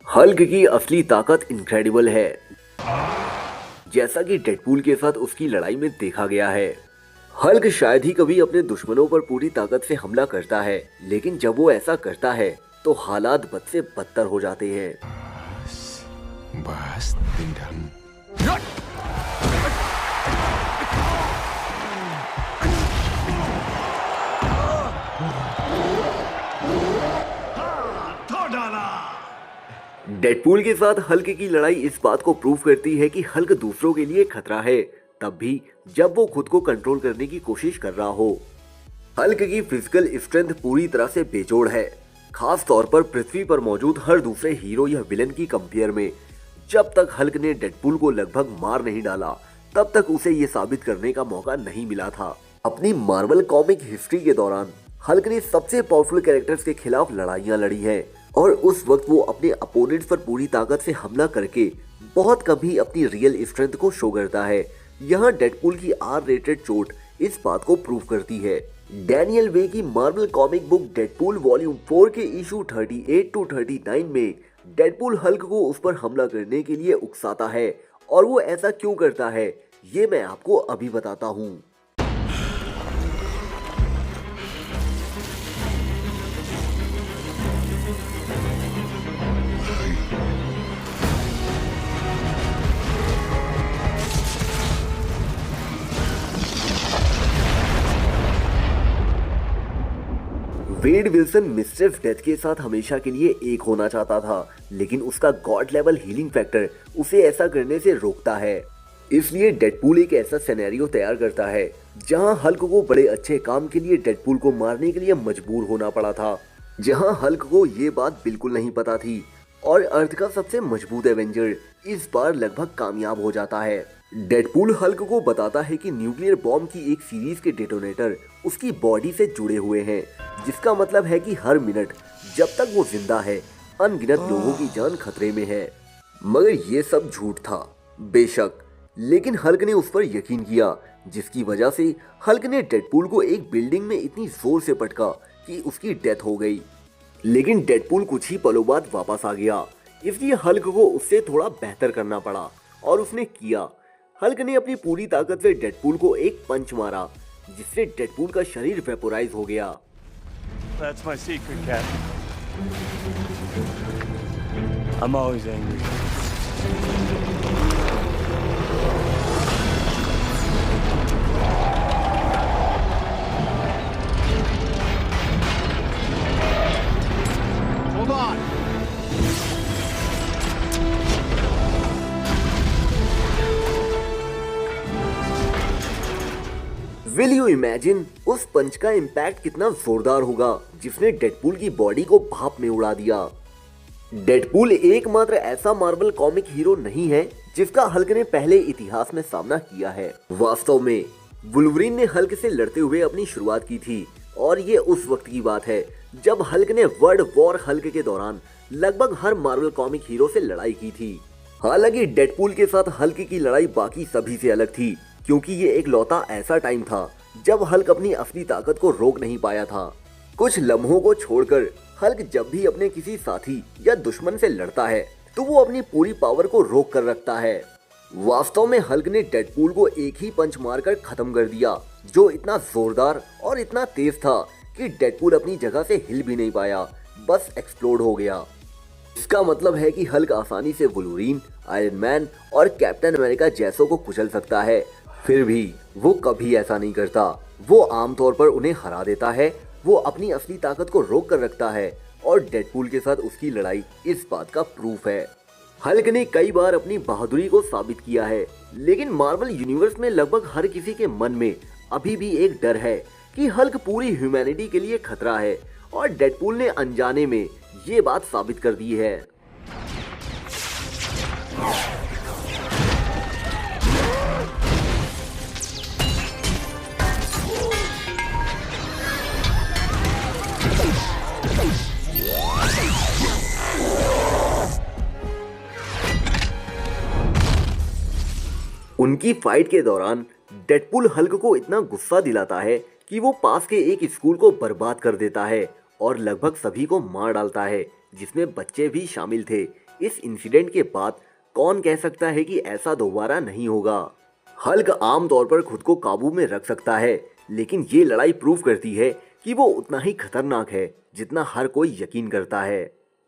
Hulk की असली ताकत इनक्रेडिबल है, जैसा कि डेडपूल के साथ उसकी लड़ाई में देखा गया है। हल्क शायद ही कभी अपने दुश्मनों पर पूरी ताकत से हमला करता है, लेकिन जब वो ऐसा करता है तो हालात बद से बदतर हो जाते हैं। Bahas dendam. डेडपूल के साथ हल्क की लड़ाई इस बात को प्रूव करती है कि हल्क दूसरों के लिए खतरा है, तब भी जब वो खुद को कंट्रोल करने की कोशिश कर रहा हो। हल्क की फिजिकल स्ट्रेंथ पूरी तरह से बेजोड़ है, खास तौर पर पृथ्वी पर मौजूद हर दूसरे हीरो या विलन की कंपेयर में। जब तक हल्क ने डेडपूल को लगभग मार नहीं डाला, तब तक उसे ये साबित करने का मौका नहीं मिला था। अपनी मार्वल कॉमिक हिस्ट्री के दौरान हल्क ने सबसे पावरफुल कैरेक्टर्स के खिलाफ लड़ाइयां लड़ी हैं, और उस वक्त वो अपने अपोनेंट्स पर पूरी ताकत से हमला करके बहुत कम ही अपनी रियल स्ट्रेंथ को शो करता है। यहाँ डेडपूल की R-रेटेड चोट इस बात को प्रूव करती है। डैनियल वे की Marvel comic book Deadpool volume 4 के इशू 38 to 39 में डेडपूल हल्क को उस पर हमला करने के लिए उकसाता है, और वो ऐसा क्यों करता है ये मैं आपको अभी बताता हूँ। वेड विल्सन मिस्ट्रेस डेथ के साथ हमेशा के लिए एक होना चाहता था, लेकिन उसका गॉड लेवल हीलिंग फैक्टर उसे ऐसा करने से रोकता है। इसलिए डेडपूल एक ऐसा सिनेरियो तैयार करता है जहां हल्क को बड़े अच्छे काम के लिए डेडपूल को मारने के लिए मजबूर होना पड़ा था, जहां हल्क को ये बात बिल्कुल नहीं पता थी, और अर्थ का सबसे मजबूत एवेंजर इस बार लगभग कामयाब हो जाता है। डेडपूल हल्क को बताता है कि न्यूक्लियर बॉम्ब की एक सीरीज के डेटोनेटर उसकी बॉडी से जुड़े हुए हैं, जिसका मतलब है कि हर मिनट जब तक वो जिंदा है अनगिनत लोगों की जान खतरे में है। मगर ये सब झूठ था बेशक, लेकिन हल्क ने उस पर यकीन किया, जिसकी वजह से हल्क ने डेडपूल को एक बिल्डिंग में इतनी जोर से पटका कि उसकी डेथ हो गई। लेकिन डेडपूल कुछ ही पलों बाद वापस आ गया, इसलिए हल्क को उससे थोड़ा बेहतर करना पड़ा, और उसने किया। हल्क ने अपनी पूरी ताकत से डेडपूल को एक पंच मारा, जिससे डेडपूल का शरीर वेपोराइज हो गया। That's my secret, Captain. I'm always angry. Hold on. Will you imagine उस पंच का इम्पैक्ट कितना जोरदार होगा, जिसने डेडपूल की बॉडी को भाप में उड़ा दिया। डेडपूल एकमात्र ऐसा मार्वल कॉमिक हीरो नहीं है जिसका हल्क ने पहले इतिहास में सामना किया है। वास्तव में वुल्वरीन ने हल्क से लड़ते हुए अपनी शुरुआत की थी, और ये उस वक्त की बात है जब हल्क ने वर्ल्ड वॉर हल्क के दौरान लगभग हर मार्वल कॉमिक हीरो से लड़ाई की थी। हालांकि डेडपूल के साथ हल्क की लड़ाई बाकी सभी से अलग थी, क्योंकि ये एक लौता ऐसा टाइम था जब हल्क अपनी असली ताकत को रोक नहीं पाया था। कुछ लम्हों को छोड़कर हल्क जब भी अपने किसी साथी या दुश्मन से लड़ता है तो वो अपनी पूरी पावर को रोक कर रखता है। वास्तव में हल्क ने डेडपूल को एक ही पंच मारकर खत्म कर दिया, जो इतना जोरदार और इतना तेज था कि डेडपूल अपनी जगह से हिल भी नहीं पाया, बस एक्सप्लोड हो गया। इसका मतलब है कि हल्क आसानी से वुल्वरीन, आयरन मैन और कैप्टन अमेरिका जैसों को कुचल सकता है, फिर भी वो कभी ऐसा नहीं करता। वो आमतौर पर उन्हें हरा देता है, वो अपनी असली ताकत को रोक कर रखता है, और डेडपूल के साथ उसकी लड़ाई इस बात का प्रूफ है। हल्क ने कई बार अपनी बहादुरी को साबित किया है, लेकिन मार्वल यूनिवर्स में लगभग हर किसी के मन में अभी भी एक डर है कि हल्क पूरी ह्यूमैनिटी के लिए खतरा है, और डेडपूल ने अनजाने में ये बात साबित कर दी है। उनकी फाइट के दौरान डेडपूल हल्क को इतना गुस्सा दिलाता है कि वो पास के एक स्कूल को बर्बाद कर देता है और लगभग सभी को मार डालता है, जिसमें बच्चे भी शामिल थे। इस इंसिडेंट के बाद कौन कह सकता है कि ऐसा दोबारा नहीं होगा। हल्क आमतौर पर खुद को काबू में रख सकता है, लेकिन ये लड़ाई प्रूव करती है कि वो उतना ही खतरनाक है जितना हर कोई यकीन करता है।